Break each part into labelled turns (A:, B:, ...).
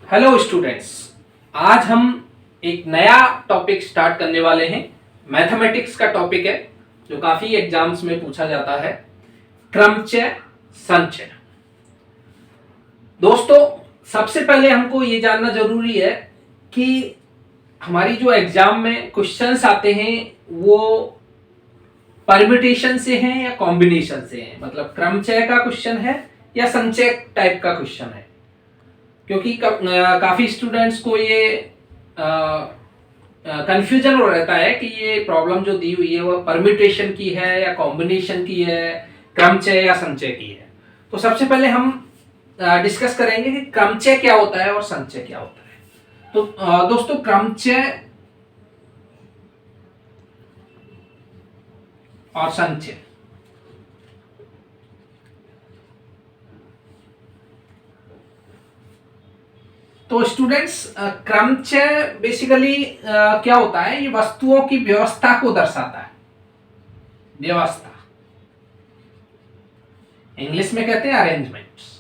A: Hello students, आज हम एक नया टॉपिक स्टार्ट करने वाले हैं। मैथमेटिक्स का टॉपिक है जो काफी एग्जाम्स में पूछा जाता है, क्रमचय संचय। दोस्तों, सबसे पहले हमको ये जानना जरूरी है कि हमारी जो एग्जाम में क्वेश्चंस आते हैं वो परम्यूटेशन से हैं या कॉम्बिनेशन से हैं, मतलब क्रमचय का क्वेश्चन है या संचय टाइप का क्वेश्चन है। क्योंकि काफी स्टूडेंट्स को ये कंफ्यूजन हो रहता है कि ये प्रॉब्लम जो दी हुई है वो परम्यूटेशन की है या कॉम्बिनेशन की है, क्रमचय या संचय की है। तो सबसे पहले हम डिस्कस करेंगे कि क्रमचय क्या होता है और संचय क्या होता है। तो दोस्तों, क्रमचय और संचय, तो स्टूडेंट्स, क्रमचय बेसिकली क्या होता है, ये वस्तुओं की व्यवस्था को दर्शाता है। व्यवस्था इंग्लिश में कहते हैं अरेंजमेंट्स।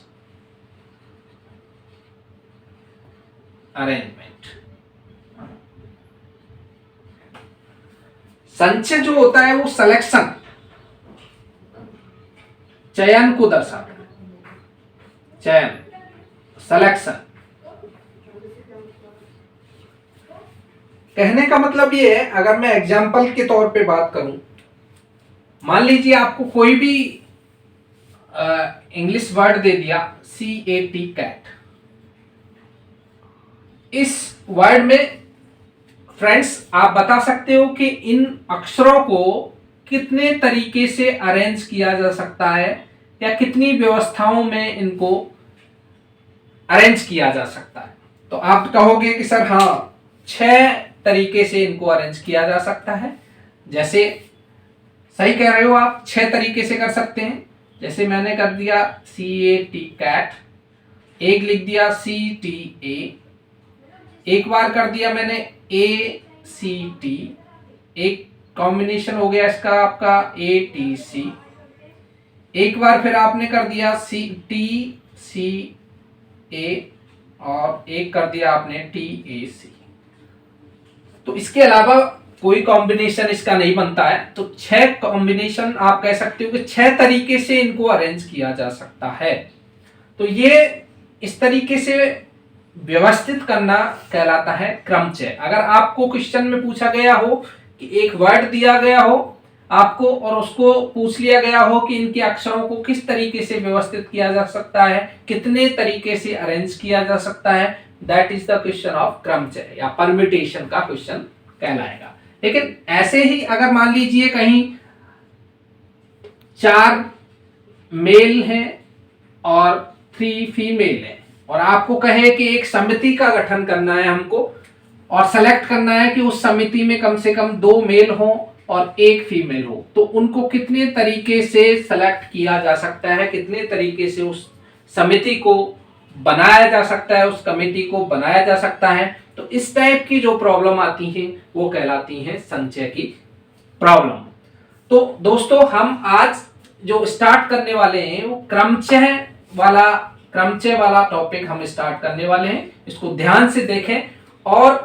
A: अरेंजमेंट। संचय जो होता है वो सिलेक्शन, चयन को दर्शाता है। चयन, सिलेक्शन। कहने का मतलब ये है, अगर मैं एग्जाम्पल के तौर पे बात करूं, मान लीजिए आपको कोई भी इंग्लिश वर्ड दे दिया, CAT, कैट। इस वर्ड में फ्रेंड्स आप बता सकते हो कि इन अक्षरों को कितने तरीके से अरेंज किया जा सकता है या कितनी व्यवस्थाओं में इनको अरेंज किया जा सकता है। तो आप कहोगे कि सर हाँ, 6 तरीके से इनको अरेंज किया जा सकता है। जैसे सही कह रहे हो आप, 6 तरीके से कर सकते हैं। जैसे मैंने कर दिया CAT, कैट, एक लिख दिया CTA, एक बार कर दिया मैंने ACT, एक कॉम्बिनेशन हो गया इसका आपका ATC, एक बार फिर आपने कर दिया TCA और एक कर दिया आपने TAC। तो इसके अलावा कोई कॉम्बिनेशन इसका नहीं बनता है। तो 6 कॉम्बिनेशन आप कह सकते हो कि 6 तरीके से इनको अरेंज किया जा सकता है। तो ये इस तरीके से व्यवस्थित करना कहलाता है क्रमचय। अगर आपको क्वेश्चन में पूछा गया हो कि एक वर्ड दिया गया हो आपको और उसको पूछ लिया गया हो कि इनके अक्षरों को किस तरीके से व्यवस्थित किया जा सकता है, कितने तरीके से अरेंज किया जा सकता है, that is the question of क्रमचय या परम्यूटेशन का क्वेश्चन कहलाएगा। लेकिन ऐसे ही अगर मान लीजिए कहीं 4 मेल हैं और 3 फीमेल हैं और आपको कहे कि एक समिति का गठन करना है हमको और सेलेक्ट करना है कि उस समिति में कम से कम 2 मेल हो और 1 फीमेल हो, तो उनको कितने तरीके से सेलेक्ट किया जा सकता है, कितने तरीके से उस समिति को बनाया जा सकता है, उस कमेटी को बनाया जा सकता है। तो इस टाइप की जो प्रॉब्लम आती है वो कहलाती है संचय की प्रॉब्लम। तो दोस्तों, हम आज जो स्टार्ट करने वाले हैं वो क्रमचय वाला टॉपिक हम स्टार्ट करने वाले हैं। इसको ध्यान से देखें और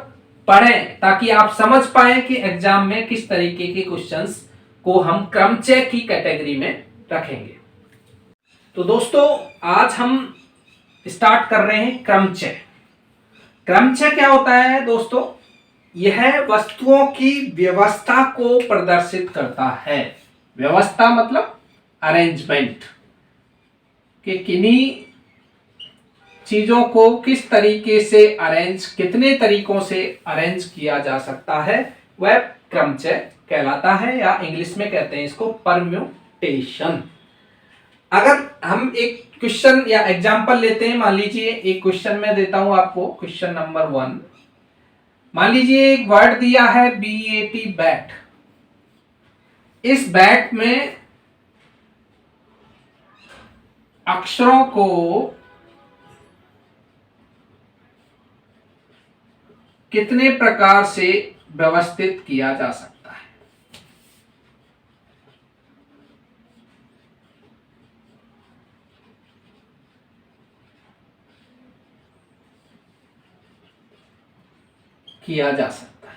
A: पढ़ें ताकि आप समझ पाएं कि एग्जाम में किस तरीके के क्वेश्चंस को हम क्रमचय की कैटेगरी में रखेंगे। तो दोस्तों, आज हम स्टार्ट कर रहे हैं क्रमचय। क्रमचय क्या होता है दोस्तों? यह वस्तुओं की व्यवस्था को प्रदर्शित करता है। व्यवस्था मतलब अरेंजमेंट, कि किन्हीं चीजों को किस तरीके से कितने तरीकों से अरेंज किया जा सकता है, वह क्रमचय कहलाता है, या इंग्लिश में कहते हैं इसको परम्यूटेशन। अगर हम एक क्वेश्चन या एग्जांपल लेते हैं, मान लीजिए एक क्वेश्चन मैं देता हूं आपको, क्वेश्चन नंबर 1। मान लीजिए एक वर्ड दिया है BAT, बैट। इस बैट में अक्षरों को कितने प्रकार से व्यवस्थित किया जा सकता है। किया जा सकता है।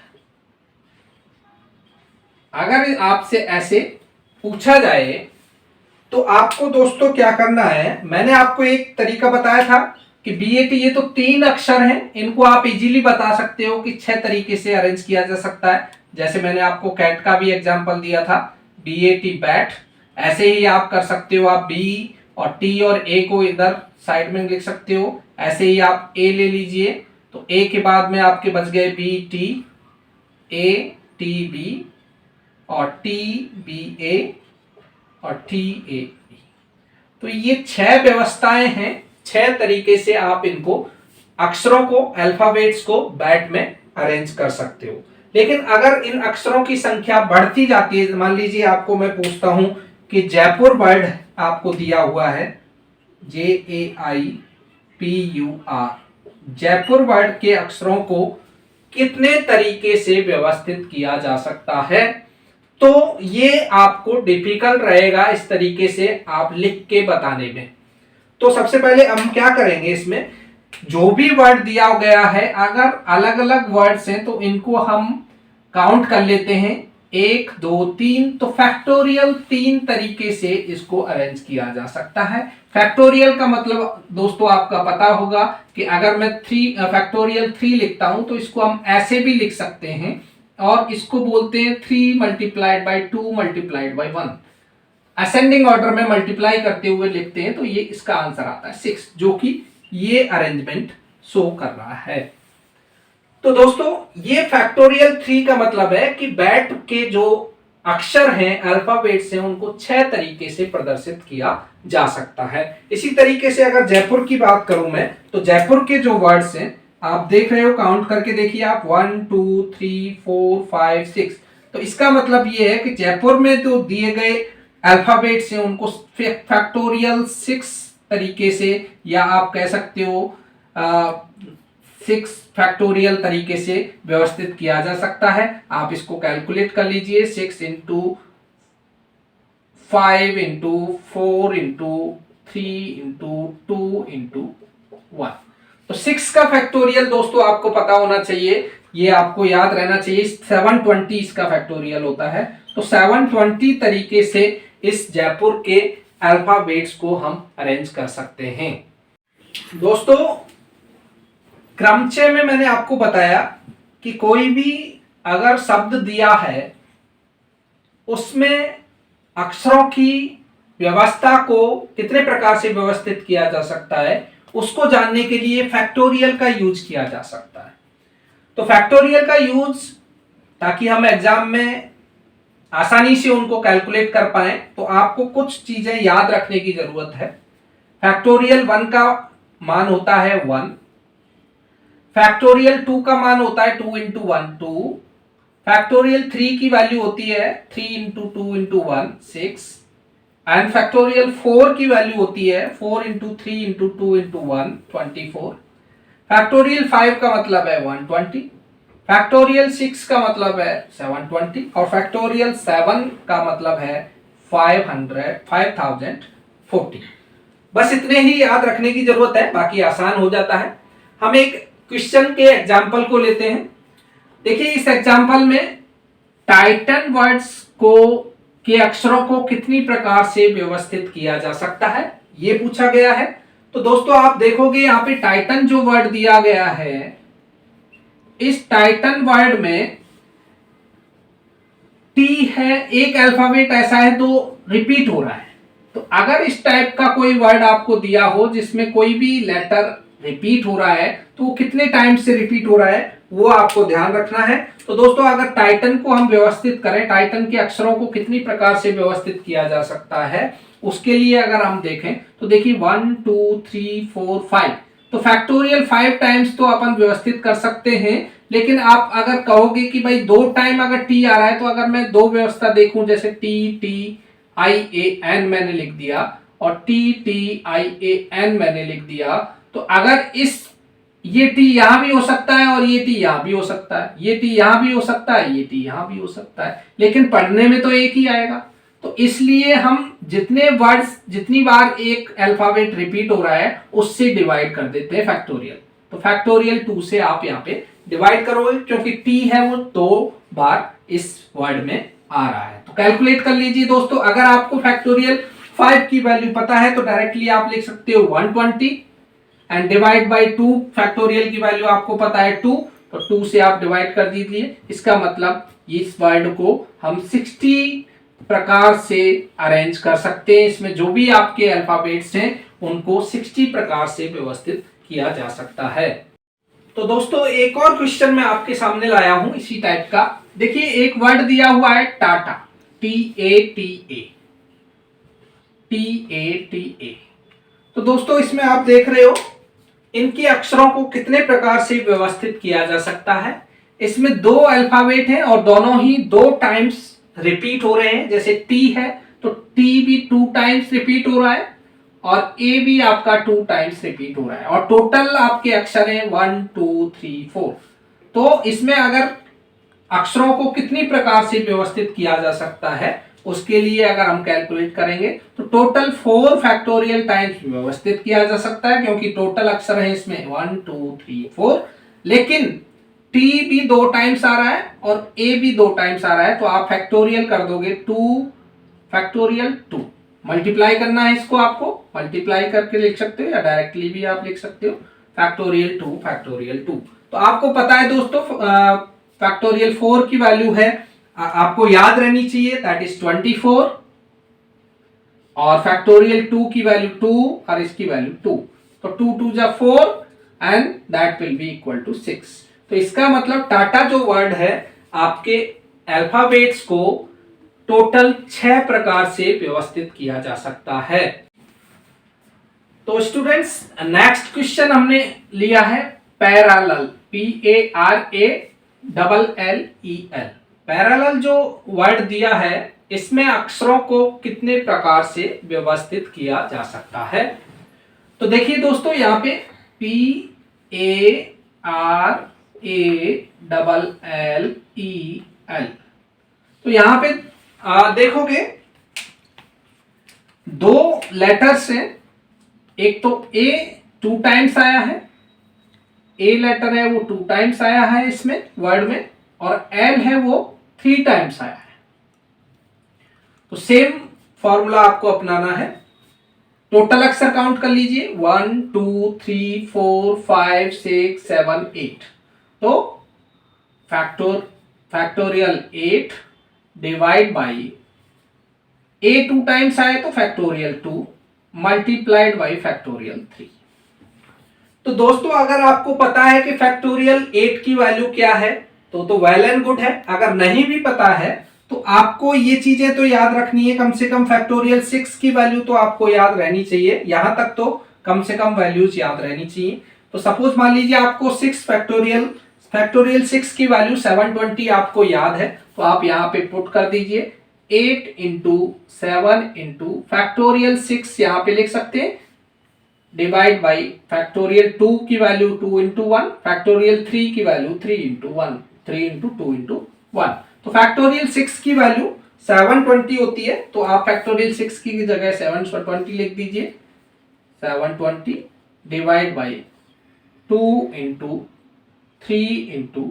A: अगर आपसे ऐसे पूछा जाए तो आपको दोस्तों क्या करना है, मैंने आपको एक तरीका बताया था कि BAT ये तो 3 अक्षर हैं, इनको आप इजीली बता सकते हो कि 6 तरीके से अरेंज किया जा सकता है। जैसे मैंने आपको कैट का भी एग्जांपल दिया था, BAT बैट, ऐसे ही आप कर सकते हो। आप B और T और A को इधर साइड में लिख सकते हो। ऐसे ही आप A ले लीजिए, तो A के बाद में आपके बच गए BT, ATB और TBA और TAB। तो ये 6 व्यवस्थाएं हैं, 6 तरीके से आप इनको अक्षरों को, अल्फाबेट्स को बैट में अरेंज कर सकते हो। लेकिन अगर इन अक्षरों की संख्या बढ़ती जाती है, मान लीजिए आपको मैं पूछता हूं कि जयपुर वर्ड आपको दिया हुआ है, JAIPUR, जयपुर वर्ड के अक्षरों को कितने तरीके से व्यवस्थित किया जा सकता है, तो ये आपको डिफिकल्ट रहेगा इस तरीके से आप लिख के बताने में। तो सबसे पहले हम क्या करेंगे, इसमें जो भी वर्ड दिया गया है, अगर अलग अलग वर्ड्स हैं तो इनको हम काउंट कर लेते हैं, 1 2 3। तो फैक्टोरियल 3 तरीके से इसको अरेंज किया जा सकता है। फैक्टोरियल का मतलब दोस्तों आपका पता होगा कि अगर मैं फैक्टोरियल 3 लिखता हूं तो इसको हम ऐसे भी लिख सकते हैं, और इसको बोलते हैं 3 multiplied by 2 multiplied by 1। Ascending order में मल्टीप्लाई करते हुए लिखते हैं तो ये इसका आंसर आता है 6, जो कि ये अरेंजमेंट शो कर रहा है। तो दोस्तों ये फैक्टोरियल 3 का मतलब है कि बैट के जो अक्षर हैं, अल्फाबेट्स हैं, उनको 6 तरीके से प्रदर्शित किया जा सकता है। इसी तरीके से अगर जयपुर की बात करूं मैं, तो जयपुर के जो वर्ड्स हैं आप देख रहे हो, काउंट करके देखिए आप, 1 2 3 4 5 6। तो इसका मतलब ये है कि जयपुर में जो दिए गए अल्फाबेट्स हैं उनको फैक्टोरियल 6 तरीके से, या आप कह सकते हो 6 फैक्टोरियल तरीके से व्यवस्थित किया जा सकता है। आप इसको कैलकुलेट कर लीजिए, 6 into 5 into 4 into 3 into 2 into 1। तो 6 का फैक्टोरियल दोस्तों आपको पता होना चाहिए, ये आपको याद रहना चाहिए, 720 इसका फैक्टोरियल होता है। तो 720 तरीके से इस जयपुर के अल्फाबेट्स को हम अरेंज कर सकते हैं। दोस्तों क्रमचय में मैंने आपको बताया कि कोई भी अगर शब्द दिया है उसमें अक्षरों की व्यवस्था को कितने प्रकार से व्यवस्थित किया जा सकता है, उसको जानने के लिए फैक्टोरियल का यूज किया जा सकता है। तो फैक्टोरियल का यूज ताकि हम एग्जाम में आसानी से उनको कैलकुलेट कर पाए, तो आपको कुछ चीजें याद रखने की जरूरत है। फैक्टोरियल 1 का मान होता है 1, फैक्टोरियल 2 का मान होता है 2 इंटू 1 2, फैक्टोरियल 3 की वैल्यू होती है 3 इंटू 2 इंटू 1 6, एंड फैक्टोरियल 4 की वैल्यू होती है 4 इंटू 3 इंटू 2 इंटू 1 24, फैक्टोरियल 5 का मतलब है 120, फैक्टोरियल 6 का मतलब है 720, और फैक्टोरियल 7 का मतलब है 5040। बस इतने ही याद रखने की जरूरत है, बाकी आसान हो जाता है। हम एक क्वेश्चन के एग्जाम्पल को लेते हैं। देखिए इस एग्जाम्पल में टाइटन वर्ड्स को के अक्षरों को कितनी प्रकार से व्यवस्थित किया जा सकता है, ये पूछा गया है। तो दोस्तों आप देखोगे यहाँ पे टाइटन जो वर्ड दिया गया है, इस टाइटन वर्ड में टी है, एक अल्फाबेट ऐसा है तो रिपीट हो रहा है। तो अगर इस टाइप का कोई वर्ड आपको दिया हो जिसमें कोई भी लेटर रिपीट हो रहा है, तो वो कितने टाइम से रिपीट हो रहा है वो आपको ध्यान रखना है। तो दोस्तों अगर टाइटन को हम व्यवस्थित करें, टाइटन के अक्षरों को कितनी प्रकार से व्यवस्थित किया जा सकता है, उसके लिए अगर हम देखें तो देखिए 1 2 3 4 5, तो फैक्टोरियल 5 टाइम्स तो अपन व्यवस्थित कर सकते हैं। लेकिन आप अगर कहोगे कि भाई 2 टाइम अगर टी आ रहा है, तो अगर मैं 2 व्यवस्था देखूं, जैसे TTIAN मैंने लिख दिया और TTIAN मैंने लिख दिया, तो अगर ये टी यहां भी हो सकता है और ये टी यहां भी हो सकता है, ये टी यहां भी हो सकता है, ये टी यहां भी हो सकता है, लेकिन पढ़ने में तो एक ही आएगा। तो इसलिए हम जितनी बार एक अल्फाबेट रिपीट हो रहा है उससे डिवाइड कर देते हैं फैक्टोरियल। तो फैक्टोरियल 2 से आप यहाँ पे डिवाइड करोगे, क्योंकि टी है वो 2 बार इस वर्ड में आ रहा है। तो कैलकुलेट कर लीजिए दोस्तों। अगर आपको फैक्टोरियल 5 की वैल्यू पता है तो डायरेक्टली आप लिख सकते हो 120 एंड डिवाइड बाई 2। फैक्टोरियल की वैल्यू आपको पता है 2, तो 2 से आप डिवाइड कर दीजिए। इसका मतलब इस वर्ड को हम 60 प्रकार से अरेंज कर सकते हैं। इसमें जो भी आपके अल्फाबेट्स हैं उनको 60 प्रकार से व्यवस्थित किया जा सकता है। तो दोस्तों एक और क्वेश्चन मैं आपके सामने लाया हूं इसी टाइप का। देखिए एक वर्ड दिया हुआ है टाटा, TATA, TATA। तो दोस्तों इसमें आप देख रहे हो इनके अक्षरों को कितने प्रकार से व्यवस्थित किया जा सकता है। इसमें 2 अल्फाबेट हैं और दोनों ही 2 टाइम्स रिपीट हो रहे हैं। जैसे टी है तो टी भी 2 टाइम्स रिपीट हो रहा है और ए भी आपका 2 टाइम्स रिपीट हो रहा है और टोटल आपके अक्षर हैं 1 2 3 4। तो इसमें अगर अक्षरों को कितनी प्रकार से व्यवस्थित किया जा सकता है उसके लिए अगर हम कैलकुलेट करेंगे तो टोटल 4 फैक्टोरियल टाइम्स व्यवस्थित किया जा सकता है, क्योंकि टोटल अक्षर है इसमें 1 2 3 4। लेकिन टी भी 2 टाइम्स आ रहा है और ए भी 2 टाइम्स आ रहा है, तो आप फैक्टोरियल कर दोगे 2 फैक्टोरियल 2। मल्टीप्लाई करना है इसको, आपको मल्टीप्लाई करके लिख सकते हो या डायरेक्टली भी आप लिख सकते हो फैक्टोरियल 2 फैक्टोरियल 2। तो आपको पता है दोस्तों फैक्टोरियल 4 की वैल्यू है, आपको याद रहनी चाहिए, दैट इज 24। और फैक्टोरियल 2 की वैल्यू 2 और इसकी वैल्यू 2, तो 2 2 जा 4 and that will be equal to 6। तो इसका मतलब टाटा जो वर्ड है आपके अल्फाबेट्स को टोटल 6 प्रकार से व्यवस्थित किया जा सकता है। तो स्टूडेंट्स नेक्स्ट क्वेश्चन हमने लिया है पैरेलल, PARALLEL। पैरेलल जो वर्ड दिया है इसमें अक्षरों को कितने प्रकार से व्यवस्थित किया जा सकता है। तो देखिए दोस्तों यहाँ पे PARALLEL। तो यहाँ पे देखोगे 2 लेटर्स हैं। एक तो ए 2 टाइम्स आया है, ए लेटर है वो 2 टाइम्स आया है इसमें वर्ड में, और एल है वो 3 टाइम्स आया है। तो सेम फॉर्मूला आपको अपनाना है। टोटल अक्षर काउंट कर लीजिए 1 2 3 4 5 6 7 8। तो factorial 8 divide by A 2 times आए तो फैक्टोरियल 2 मल्टीप्लाइड बाई फैक्टोरियल 3। तो दोस्तों अगर आपको पता है कि फैक्टोरियल 8 की वैल्यू क्या है तो वेल एंड गुड है। अगर नहीं भी पता है तो आपको ये चीजें तो याद रखनी है, कम से कम फैक्टोरियल 6 की वैल्यू तो आपको याद रहनी चाहिए। यहां तक तो कम से कम वैल्यूज याद रहनी चाहिए। तो सपोज मान लीजिए आपको 6 फैक्टोरियल 6 की वैल्यू 720 आपको याद है, तो आप यहाँ पे पुट कर दीजिए 8 इंटू 7 इंटू फैक्टोरियल 6 यहाँ पे लिख सकते हैं डिवाइड बाई फैक्टोरियल 2 की वैल्यू 2 इंटू 1, फैक्टोरियल 3 की वैल्यू 3 इंटू 1, 3 इंटू 2 इंटू 1। तो फैक्टोरियल 6 की वैल्यू 720 होती है, तो आप फैक्टोरियल 6 की जगह 720 लिख दीजिए। 720 डिवाइड बाई 2 इंटू 3 इंटू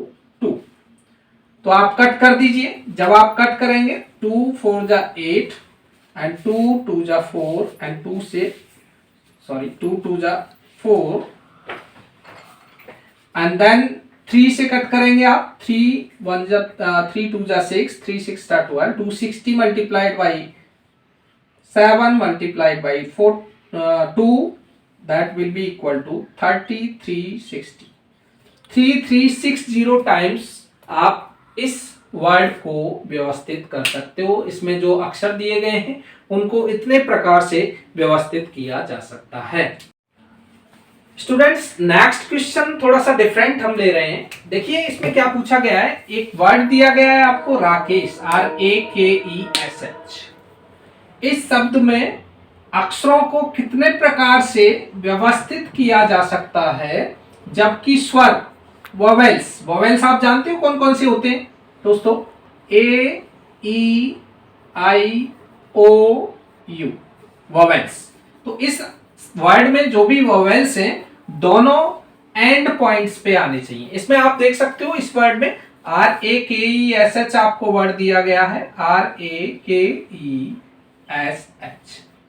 A: 2। तो आप कट कर दीजिए। जब आप कट करेंगे 2 4 जा 8 एंड 2 2 जा 4 एंड 2 2 जा 4 एंड देन 3 से कट करेंगे आप 3 1 जा 3 2 जा 6 3 6 जा 12 260 multiplied by 7 multiplied by 2 that will be equal to 3360। 3360 times आप इस वर्ड को व्यवस्थित कर सकते हो। इसमें जो अक्षर दिए गए हैं उनको इतने प्रकार से व्यवस्थित किया जा सकता है। स्टूडेंट्स नेक्स्ट क्वेश्चन थोड़ा सा डिफरेंट हम ले रहे हैं। देखिए इसमें क्या पूछा गया है, एक वर्ड दिया गया है आपको राकेश, RAKESH। इस शब्द में अक्षरों को कितने प्रकार से व्यवस्थित किया जा सकता है जबकि स्वर वोवेल्स आप जानते हो कौन कौन से होते हैं दोस्तों, AEIOU वोवेल्स। तो इस वर्ड में जो भी वोवेल्स हैं दोनों एंड पॉइंट्स पे आने चाहिए। इसमें आप देख सकते हो इस वर्ड में RAKESH आपको वर्ड दिया गया है, RAKESH।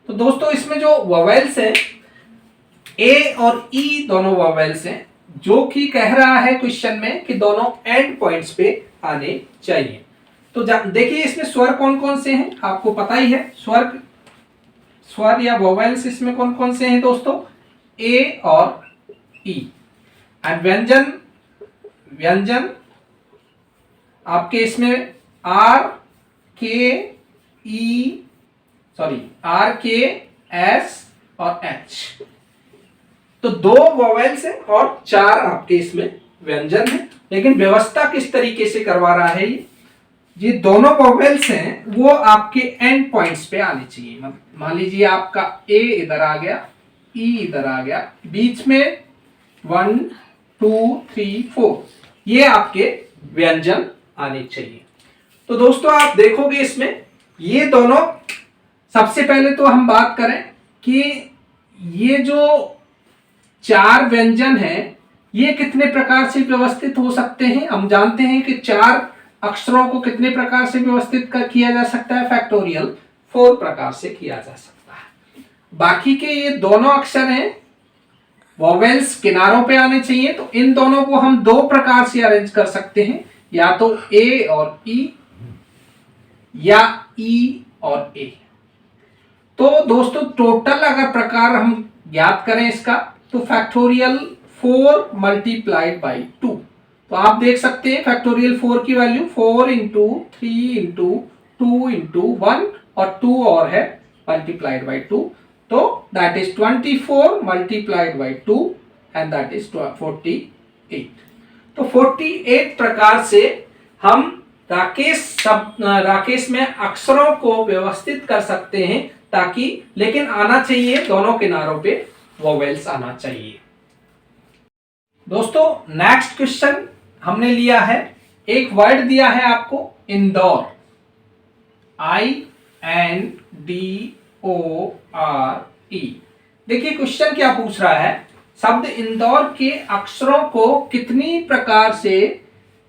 A: तो दोस्तों इसमें जो वोवेल्स है ए और ई दोनों वोवेल्स हैं, जो कि कह रहा है क्वेश्चन में कि दोनों एंड पॉइंट्स पे आने चाहिए। तो देखिए इसमें स्वर कौन कौन से हैं, आपको पता ही है। स्वर या वोवेल्स इसमें कौन कौन से हैं दोस्तों, ए और ई। एंड व्यंजन आपके इसमें RKS और H। तो 2 वोवेल्स हैं और 4 आपके इसमें व्यंजन है। लेकिन व्यवस्था किस तरीके से करवा रहा है, ये दोनों वोवेल्स हैं वो आपके एंड पॉइंट्स पे आने चाहिए। मान लीजिए आपका ए इधर आ गया, ई इधर आ गया, बीच में 1 2 3 4 ये आपके व्यंजन आने चाहिए। तो दोस्तों आप देखोगे इसमें ये दोनों, सबसे पहले तो हम बात करें कि ये जो 4 व्यंजन हैं ये कितने प्रकार से व्यवस्थित हो सकते हैं। हम जानते हैं कि 4 अक्षरों को कितने प्रकार से व्यवस्थित किया जा सकता है, फैक्टोरियल 4 प्रकार से किया जा सकता है। बाकी के ये दोनों अक्षर हैं, वोवेल्स किनारों पे आने चाहिए, तो इन दोनों को हम 2 प्रकार से अरेंज कर सकते हैं, या तो ए और ई या ई और ए। तो दोस्तों टोटल अगर प्रकार हम ज्ञात करें इसका, तो फैक्टोरियल 4 मल्टीप्लाइड बाई 2। तो आप देख सकते हैं फैक्टोरियल 4 की वैल्यू 4 इंटू 3 इंटू 2 इंटू 1 और 2 और है मल्टीप्लाइड बाई 2, तो that is 24 multiplied by 2 and that is 48। तो 48 प्रकार से हम राकेश में अक्षरों को व्यवस्थित कर सकते हैं, ताकि लेकिन आना चाहिए दोनों किनारों पे वोवेल्स आना चाहिए। दोस्तों नेक्स्ट क्वेश्चन हमने लिया है, एक वर्ड दिया है आपको इंदौर, INDORE। देखिए क्वेश्चन क्या पूछ रहा है, शब्द इंदौर के अक्षरों को कितनी प्रकार से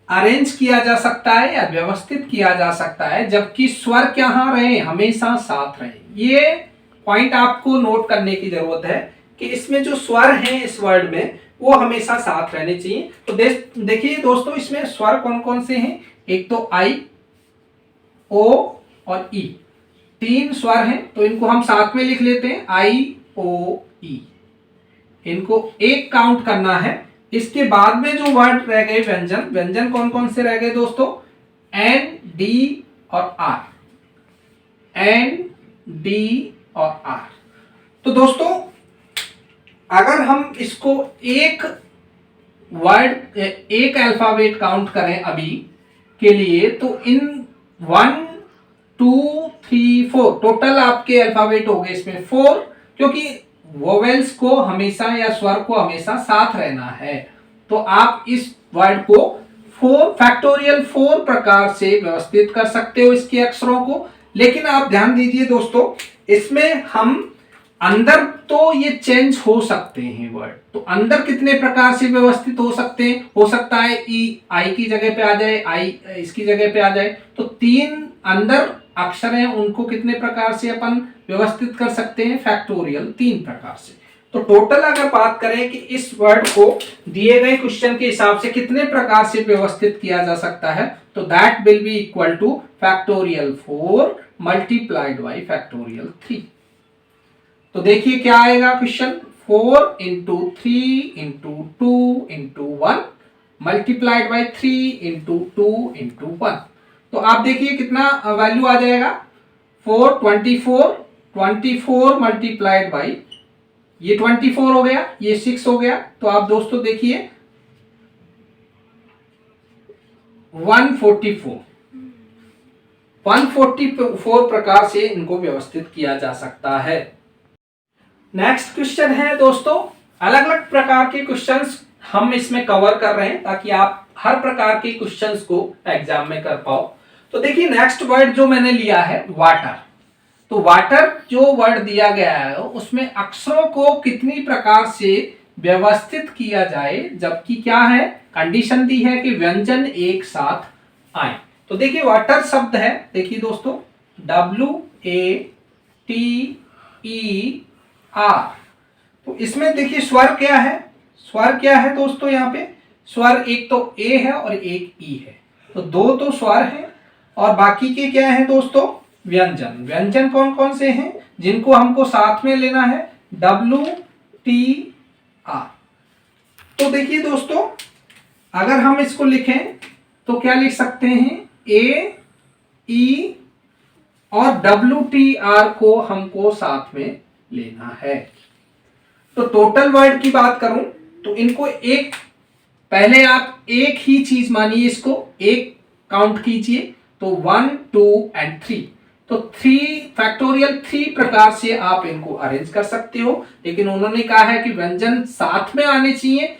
A: अरेंज किया जा सकता है या व्यवस्थित किया जा सकता है जबकि स्वर क्या रहे, हमेशा साथ रहे। ये पॉइंट आपको नोट करने की जरूरत है कि इसमें जो स्वर हैं इस वर्ड में वो हमेशा साथ रहने चाहिए। तो देखिए दोस्तों इसमें स्वर कौन कौन से हैं, एक तो आई, ओ और ई, 3 स्वर हैं, तो इनको हम साथ में लिख लेते हैं IOE। इनको एक काउंट करना है। इसके बाद में जो वर्ड रह गए व्यंजन कौन कौन से रह गए दोस्तों, N, D और R, N, D और R। तो दोस्तों अगर हम इसको एक अल्फाबेट काउंट करें अभी के लिए, तो इन 1 2 3 4 टोटल आपके अल्फाबेट हो गए इसमें 4, क्योंकि वोवेल्स को हमेशा या स्वर को हमेशा साथ रहना है। तो आप इस वर्ड को 4 फैक्टोरियल 4 प्रकार से व्यवस्थित कर सकते हो इसके अक्षरों को। लेकिन आप ध्यान दीजिए दोस्तों, इसमें हम अंदर तो ये चेंज हो सकते हैं वर्ड, तो अंदर कितने प्रकार से व्यवस्थित हो सकते हैं, हो सकता है ई आई की जगह पे आ जाए, आई इसकी जगह पे आ जाए, तो 3 अंदर अक्षर हैं उनको कितने प्रकार से अपन व्यवस्थित कर सकते हैं, फैक्टोरियल 3 प्रकार से। तो टोटल अगर बात करें कि इस वर्ड को दिए गए क्वेश्चन के हिसाब से कितने प्रकार से व्यवस्थित किया जा सकता है, तो that will be equal two factorial 4 multiplied by factorial 3। तो देखिए क्या आएगा question, 4 into 3 into 2 into 1 multiplied by 3 into 2 into 1। तो आप देखिए कितना वैल्यू आ जाएगा, 24 मल्टीप्लाइड बाई ये 24 हो गया, ये 6 हो गया। तो आप दोस्तों देखिए 144 प्रकार से इनको व्यवस्थित किया जा सकता है। नेक्स्ट क्वेश्चन है दोस्तों, अलग अलग प्रकार के क्वेश्चंस हम इसमें कवर कर रहे हैं ताकि आप हर प्रकार के क्वेश्चंस को एग्जाम में कर पाओ। तो देखिए नेक्स्ट वर्ड जो मैंने लिया है वाटर। तो वाटर जो वर्ड दिया गया है उसमें अक्षरों को कितनी प्रकार से व्यवस्थित किया जाए, जबकि क्या है, कंडीशन दी है कि व्यंजन एक साथ आए। तो देखिए वाटर शब्द है, देखिए दोस्तों WATER। तो इसमें देखिए स्वर क्या है, स्वर क्या है दोस्तों, यहाँ पे स्वर एक तो ए है और एक ई है, तो दो तो स्वर है और बाकी के क्या है दोस्तों, व्यंजन। व्यंजन कौन कौन से हैं जिनको हमको साथ में लेना है, WTR। तो देखिए दोस्तों अगर हम इसको लिखें तो क्या लिख सकते हैं, AE और WTR को हमको साथ में लेना है। तो टोटल वर्ड की बात करूं तो इनको एक, पहले आप एक ही चीज मानिए, इसको एक काउंट कीजिए, तो 1 2 एंड 3, तो 3 फैक्टोरियल 3 प्रकार से आप इनको अरेंज कर सकते हो। लेकिन उन्होंने कहा है कि व्यंजन साथ में आने चाहिए,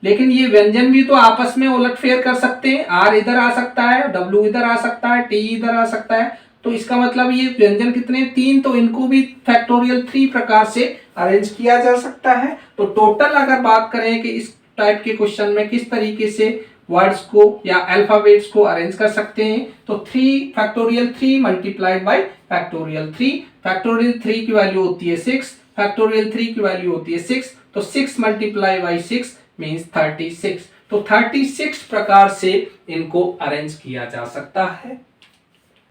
A: लेकिन ये व्यंजन भी तो आपस में उलटफेर कर सकते हैं, आर इधर आ सकता है, डब्ल्यू इधर आ सकता है, टी इधर आ सकता है, तो इसका मतलब ये व्यंजन कितने, 3, तो इनको भी फैक्टोरियल 3 प्रकार से अरेंज किया जा सकता है। तो टोटल अगर बात करें कि इस टाइप के क्वेश्चन में किस तरीके से वर्ड्स को या अल्फाबेट्स को अरेंज कर सकते हैं, तो 3 factorial 3 multiplied by factorial 3, factorial 3 की वैल्यू होती है 6, फैक्टोरियल 3 की वैल्यू होती है 6, तो 6 मल्टीप्लाई बाय 6 मीन्स 36। तो 36 प्रकार से इनको अरेंज किया जा सकता है।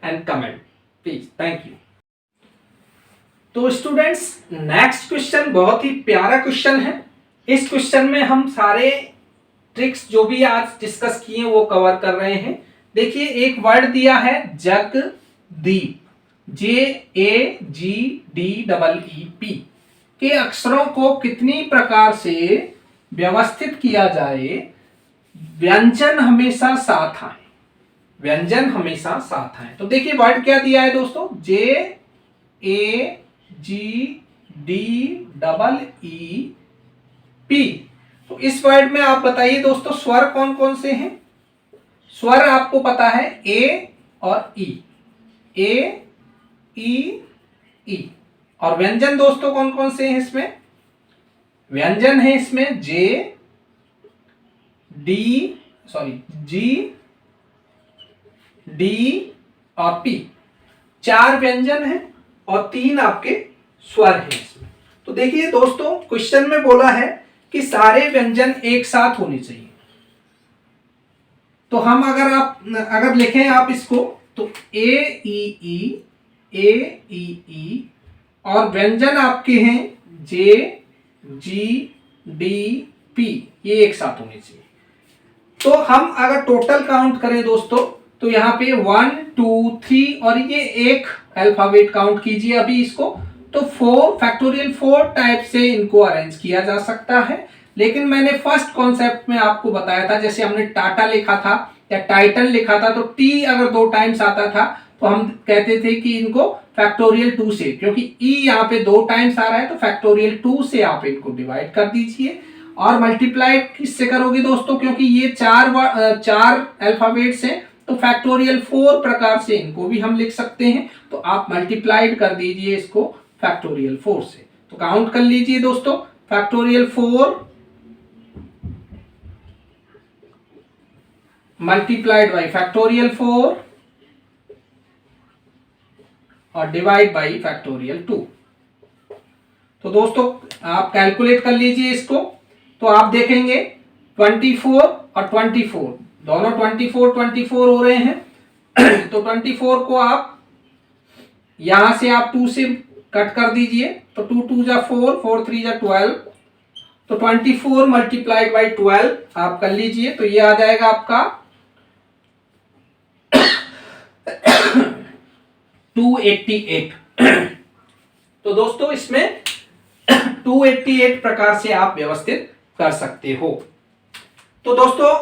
A: And comment please, thank you. तो स्टूडेंट्स नेक्स्ट क्वेश्चन बहुत ही प्यारा क्वेश्चन है। इस क्वेश्चन में हम सारे ट्रिक्स जो भी आज डिस्कस किए वो कवर कर रहे हैं। देखिए एक वर्ड दिया है जगदीप, JAGDEEP के अक्षरों को कितनी प्रकार से व्यवस्थित किया जाए, व्यंजन हमेशा साथ आए, व्यंजन हमेशा साथ आए। तो देखिए वर्ड क्या दिया है दोस्तों, JAGDEEP। तो इस वर्ड में आप बताइए दोस्तों स्वर कौन कौन से हैं। स्वर आपको पता है ए और ई, ए ई ई। और व्यंजन दोस्तों कौन कौन से हैं इसमें, व्यंजन है इसमें G D और P, 4 व्यंजन हैं और 3 आपके स्वर हैं इसमें। तो देखिए दोस्तों क्वेश्चन में बोला है कि सारे व्यंजन एक साथ होने चाहिए। तो हम अगर लिखें आप इसको तो A E E और व्यंजन आपके हैं JGDP, ये एक साथ होने चाहिए। तो हम अगर टोटल काउंट करें दोस्तों तो यहाँ पे 1 2 3 और ये एक अल्फाबेट काउंट कीजिए अभी इसको, तो 4 फैक्टोरियल 4 टाइप से इनको अरेंज किया जा सकता है। लेकिन मैंने फर्स्ट कॉन्सेप्ट में आपको बताया था, जैसे हमने टाटा लिखा था या टाइटन लिखा था, तो टी अगर 2 टाइम्स आता था तो हम कहते थे कि इनको फैक्टोरियल 2 से, क्योंकि ई यहाँ पे 2 टाइम्स आ रहा है तो फैक्टोरियल 2 से आप इनको डिवाइड कर दीजिए। और मल्टीप्लाई किससे करोगे दोस्तों, क्योंकि ये 4 अल्फाबेट्स हैं तो फैक्टोरियल 4 प्रकार से इनको भी हम लिख सकते हैं। तो आप मल्टीप्लाइड कर दीजिए इसको फैक्टोरियल 4 से। तो काउंट कर लीजिए दोस्तों, फैक्टोरियल 4 मल्टीप्लाइड बाई फैक्टोरियल 4 और डिवाइड बाई फैक्टोरियल 2। तो दोस्तों आप कैलकुलेट कर लीजिए इसको, तो आप देखेंगे 24 और 24 दोनों 24 हो रहे हैं। तो 24 को आप यहां से आप 2 से कट कर दीजिए, तो 2 2 जा 4, 4 3 जा 12, तो 24 मल्टीप्लाइड बाई 12 आप कर लीजिए, तो ये आ जाएगा आपका 288। तो दोस्तों इसमें 288 प्रकार से आप व्यवस्थित कर सकते हो। तो दोस्तों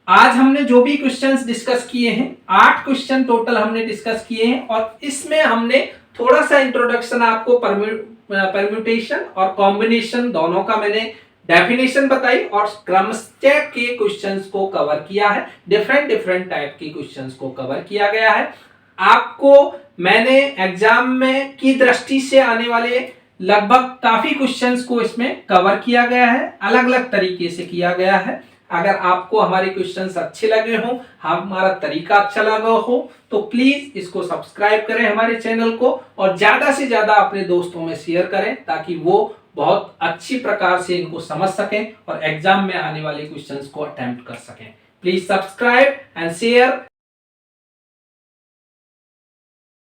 A: आज हमने जो भी क्वेश्चंस डिस्कस किए हैं, 8 क्वेश्चन टोटल हमने डिस्कस किए हैं, और इसमें हमने थोड़ा सा इंट्रोडक्शन आपको परम्यूटेशन और कॉम्बिनेशन दोनों का मैंने डेफिनेशन बताई और क्रमचय के क्वेश्चंस को कवर किया है, डिफरेंट टाइप के क्वेश्चंस को कवर किया गया है। आपको मैंने एग्जाम में की दृष्टि से आने वाले लगभग काफी क्वेश्चंस को इसमें कवर किया गया है, अलग अलग तरीके से किया गया है। अगर आपको हमारे क्वेश्चंस अच्छे लगे हो, हमारा तरीका अच्छा लगा हो, तो प्लीज इसको सब्सक्राइब करें हमारे चैनल को और ज्यादा से ज्यादा अपने दोस्तों में शेयर करें ताकि वो बहुत अच्छी प्रकार से इनको समझ सकें और एग्जाम में आने वाले क्वेश्चंस को अटेम्प्ट कर सकें। Please subscribe and share.